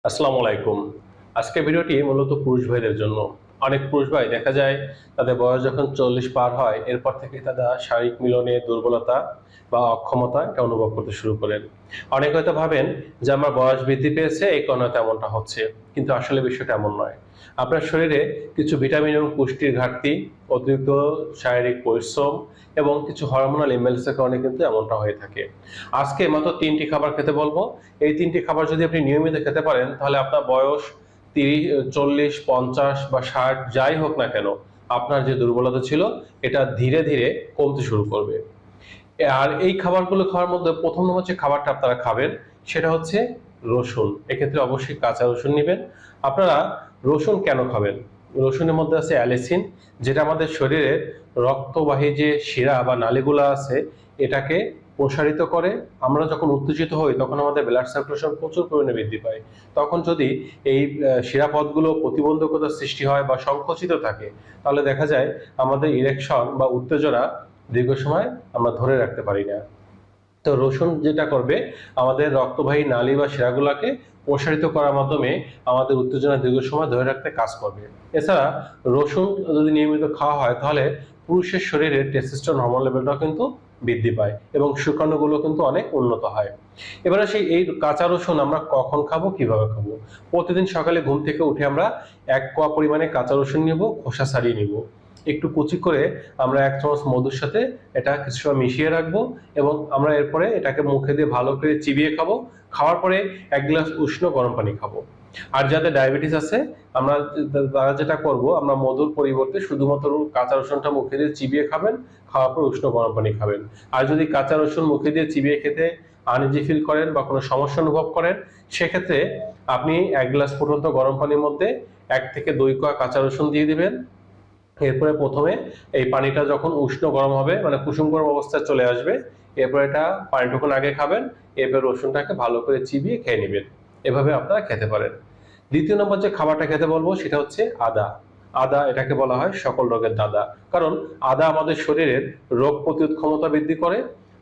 আসসালামু আলাইকুম। আজকের ভিডিওটি মূলত পুরুষ ভাইদের জন্য। অনেক পুরুষ ভাই দেখা যায় তাদের বয়স যখন 40 পার হয় এরপর থেকে তারা শারীরিক মিলনে দুর্বলতা বা অক্ষমতা এটা অনুভব করতে শুরু করেন। অনেকে হয়তো ভাবেন যে আমার বয়স বৃদ্ধি পেয়েছে এই কারণে তেমনটা হচ্ছে, কিন্তু আসলে বিষয়টা এমন নয়। আপনার শরীরে কিছু ভিটামিন এবং পুষ্টির ঘাটতি, অতিরিক্ত শারীরিক পরিশ্রম এবং কিছু হরমোনাল ইমব্যালেন্সের কারণে কিন্তু এমনটা হয়ে থাকে। আজকে মাত্র 3টি খাবার খেতে বলবো। এই 3টি খাবার যদি আপনি নিয়মিত খেতে পারেন তাহলে আপনার বয়স 30, 40, 50 বা 60 যাই হোক না কেন, আপনার যে দুর্বলতা ছিল এটা ধীরে ধীরে কমতে শুরু করবে। আর এই খাবারগুলো খাওয়ার মধ্যে প্রথম নম্বর যে খাবারটা আপনারা খাবেন সেটা হচ্ছে রসুন। এক্ষেত্রে অবশ্যই কাঁচা রসুন নেবেন। আপনারা রসুন কেন খাবেন? রসুনের মধ্যে আছে অ্যালিসিন, যেটা আমাদের শরীরের রক্তবাহী যে শিরা বা নালীগুলো আছে এটাকে প্রসারিত করে। আমরা যখন উত্তেজিত হই তখন আমাদের ব্লাড সার্কুলেশন প্রচুর পরিমাণে বৃদ্ধি পায়। তখন যদি এই শিরাপথগুলো প্রতিবন্ধকতার সৃষ্টি হয় বা সংকুচিত থাকে তাহলে দেখা যায় আমাদের ইরেকশন বা উত্তেজনা দীর্ঘ সময় আমরা ধরে রাখতে পারি না। তো রসুন যেটা করবে আমাদের রক্তবাহী নালী বা শিরাগুলোকে প্রসারিত করার মাধ্যমে আমাদের উত্তেজনা দীর্ঘ সময় ধরে রাখতে কাজ করবে। এছাড়া রসুন যদি নিয়মিত খাওয়া হয় তাহলে পুরুষের শরীরে টেস্টোস্টেরন হরমোন লেভেলটাও কিন্তু বৃদ্ধি পায় এবং শুক্রাণুগুলো কিন্তু অনেক উন্নত হয়। এবারে সেই এই কাঁচা রসুন আমরা কখন খাবো, কিভাবে খাবো? প্রতিদিন সকালে ঘুম থেকে উঠে আমরা 1 কোয়া পরিমাণে কাঁচা রসুন নিব, খোসা ছাড়িয়ে নিব। একটু কুচি করে আমরা 1 চামচ মধুর সাথে এটা কিছু সময় মিশিয়ে রাখবো এবং আমরা এরপরে এটাকে মুখে দিয়ে ভালো করে চিবিয়ে খাবো। খাওয়ার পরে 1 গ্লাস উষ্ণ গরম পানি খাবো। আর যাদের ডায়াবেটিস আছে আমরা তারা যেটা করব, আমরা মধুর পরিবর্তে শুধুমাত্র কাঁচা রসুনটা মুখে দিয়ে চিবিয়ে খাবেন, খাওয়ার পর উষ্ণ গরম পানি খাবেন। আর যদি কাঁচা রসুন মুখে দিয়ে চিবিয়ে খেতে আনইজি ফিল করেন বা কোনো সমস্যা অনুভব করেন, সেক্ষেত্রে আপনি 1 গ্লাস ফুটন্ত গরম পানির মধ্যে 1 থেকে 2 কোয়া কাঁচা রসুন দিয়ে দিবেন। এরপরে প্রথমে এই পানিটা যখন উষ্ণ গরম হবে মানে কুসুম গরম অবস্থায় চলে আসবে, এরপর এটা পানিটুকুন আগে খাবেন, এরপর রসুনটাকে ভালো করে চিবিয়ে খেয়ে নেবেন। এভাবে আপনারা খেতে পারেন। দ্বিতীয় নম্বর যে খাবারটা খেতে বলবো সেটা হচ্ছে আদা। আদা এটাকে বলা হয় সকল রোগের দাদা, কারণ আদা আমাদের শরীরের রোগ প্রতিরোধ ক্ষমতা বৃদ্ধি করে,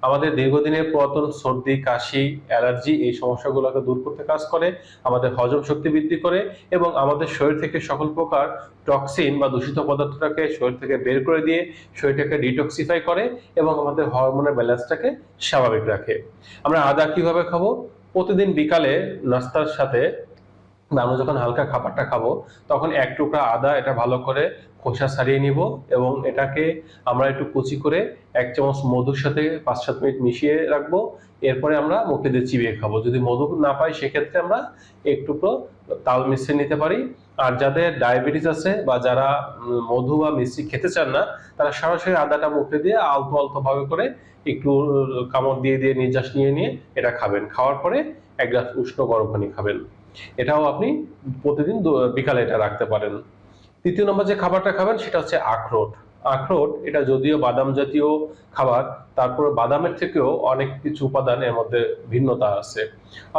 আমাদের দীর্ঘদিনের পুরাতন সর্দি, কাশি, অ্যালার্জি এই সমস্যাগুলোকে দূর করতে কাজ করে, আমাদের হজম শক্তি বৃদ্ধি করে এবং আমাদের শরীর থেকে সকল প্রকার টক্সিন বা দূষিত পদার্থটাকে শরীর থেকে বের করে দিয়ে শরীরটাকে ডিটক্সিফাই করে এবং আমাদের হরমোনের ব্যালেন্সটাকে স্বাভাবিক রাখে। আমরা আদা কিভাবে খাবো? প্রতিদিন বিকালে নাস্তার সাথে বা আমরা যখন হালকা খাবারটা খাবো তখন 1 টুকরা আদা এটা ভালো করে খোসা ছাড়িয়ে নিব এবং এটাকে আমরা একটু কুচি করে 1 চামচ মধুর সাথে 5-7 মিনিট মিশিয়ে রাখবো। এরপরে আমরা মুখে দিয়ে চিবিয়ে খাবো। যদি মধু না পাই সেক্ষেত্রে আমরা একটু তাল মিশিয়ে নিতে পারি। আর যাদের ডায়াবেটিস আছে বা যারা মধু বা মিষ্টি খেতে চান না, তারা সরাসরি আদাটা মুখে দিয়ে আলতো আলতো ভাবে করে একটু কামড় দিয়ে দিয়ে নিঃশ্বাস নিয়ে নিয়ে এটা খাবেন। খাওয়ার পরে 1 গ্লাস উষ্ণ গরম পানি খাবেন। এটাও আপনি প্রতিদিন বিকালে এটা রাখতে পারেন। তৃতীয় নম্বর যে খাবারটা খাবেন সেটা হচ্ছে আখরোট। আখরোট এটা যদিও বাদাম জাতীয় খাবার, তারপরে বাদামের থেকেও অনেক কিছু উপাদান এর মধ্যে ভিন্নতা আছে।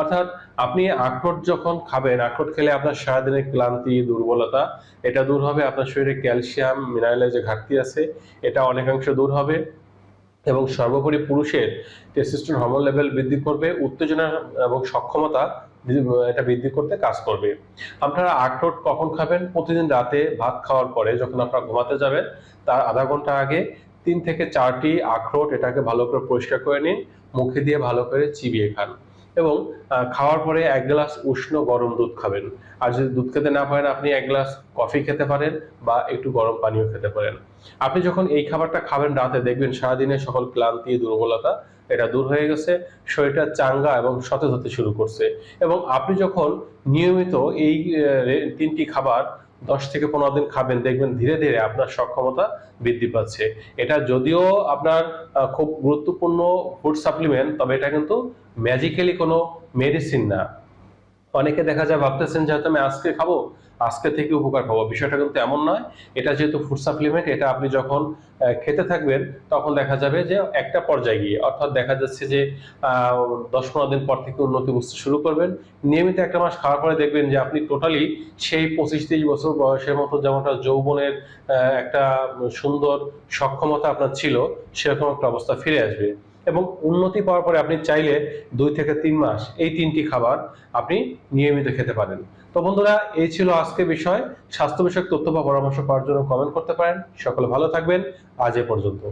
অর্থাৎ আপনি আখরোট যখন খাবেন, আখরোট খেলে আপনার সারাদিনের ক্লান্তি, দুর্বলতা এটা দূর হবে। আপনার শরীরে ক্যালসিয়াম, মিনারেলের যে ঘাটতি আছে এটা অনেকাংশ দূর হবে এবং সর্বোপরি পুরুষের টেস্টোস্টেরন হরমোন লেভেল বৃদ্ধি করবে, উত্তেজনা এবং সক্ষমতা এটা বৃদ্ধি করতে কাজ করবে। আপনারা আখরোট কখন খাবেন? প্রতিদিন রাতে ভাত খাওয়ার পরে যখন আপনারা ঘুমাতে যাবেন তার আধা ঘন্টা আগে 3 থেকে 4টি আখরোট এটাকে ভালো করে পরিষ্কার করে নিন, মুখে দিয়ে ভালো করে চিবিয়ে খান এবং খাওয়ার পরে 1 গ্লাস উষ্ণ গরম দুধ খাবেন। আর যদি দুধ খেতে না পারেন আপনি 1 গ্লাস কফি খেতে পারেন বা একটু গরম পানিও খেতে পারেন। আপনি যখন এই খাবারটা খাবেন রাতে দেখবেন সারাদিনের সকল ক্লান্তি, দুর্বলতা এটা দূর হয়ে গেছে, শরীরটা চাঙ্গা এবং সতেজ হতে শুরু করছে। এবং আপনি যখন নিয়মিত এই 3টি খাবার 10 থেকে 15 দিন খাবেন দেখবেন ধীরে ধীরে আপনার সক্ষমতা বৃদ্ধি পাচ্ছে। এটা যদিও আপনার খুব গুরুত্বপূর্ণ ফুড সাপ্লিমেন্ট, তবে এটা কিন্তু ম্যাজিক্যালি কোনো মেডিসিন না। অনেকে দেখা যায় ভাবতেছেন যে হয়তো আমি আজকে খাবো, আজকে থেকে উপকার পাবো, বিষয়টা কিন্তু এমন নয়। এটা যেহেতু ফুড সাপ্লিমেন্ট, এটা আপনি যখন খেতে থাকবেন তখন দেখা যাবে যে একটা পর্যায়ে গিয়ে, অর্থাৎ দেখা যাচ্ছে যে 10-15 দিন পর থেকে উন্নতি বুঝতে শুরু করবেন। নিয়মিত 1 মাস খাওয়ার পরে দেখবেন যে আপনি টোটালি সেই 25-30 বছর বয়সের মতো যেমনটা যৌবনের একটা সুন্দর সক্ষমতা আপনার ছিল সেরকম একটা অবস্থা ফিরে আসবে। এবং উন্নতি পাওয়ার পরে আপনি চাইলে 2 থেকে 3 মাস এই 3টি খাবার আপনি নিয়মিত খেতে পারেন। তো বন্ধুরা, এই ছিল আজকের বিষয়। স্বাস্থ্য বিষয়ক তথ্য বা পরামর্শ পাওয়ার জন্য কমেন্ট করতে পারেন। সকলে ভালো থাকবেন। আজ এ পর্যন্ত।